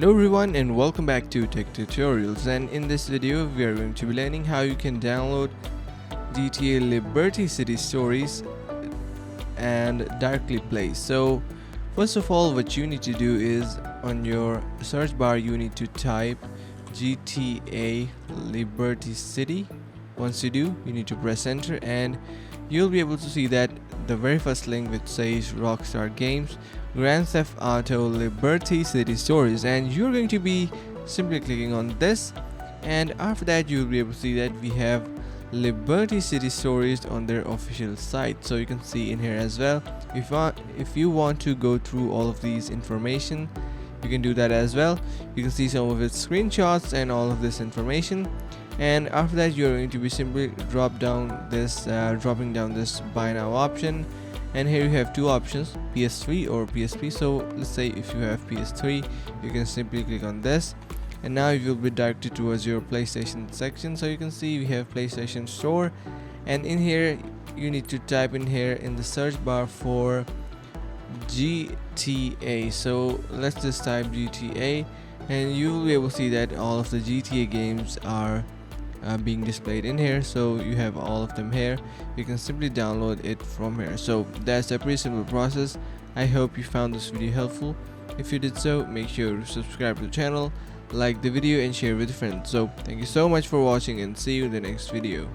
Hello everyone and welcome back to Tech Tutorials, and in this video we are going to be learning how you can download GTA Liberty City Stories and directly play. So first of all, what you need to do is on your search bar you need to type GTA Liberty City. Once you do, you need to press enter and you'll be able to see that the very first link which says Rockstar Games Grand Theft Auto Liberty City Stories, and you're going to be simply clicking on this, and after that you'll be able to see that we have Liberty City Stories on their official site. So you can see in here as well, if you want to go through all of these information, you can do that as well. You can see some of its screenshots and all of this information, and after that you're going to be simply dropping down this buy now option, and here you have two options, PS3 or PSP. So let's say if you have PS3, you can simply click on this, and now you will be directed towards your PlayStation section. So you can see we have PlayStation Store, and in here you need to type in here in the search bar for GTA. So let's just type GTA, and you will be able to see that all of the GTA games are being displayed in here. So you have all of them here. You can simply download it from here. So that's a pretty simple process. I hope you found this video helpful. If you did so, make sure to subscribe to the channel, like the video and share with friends. So thank you so much for watching, and see you in the next video.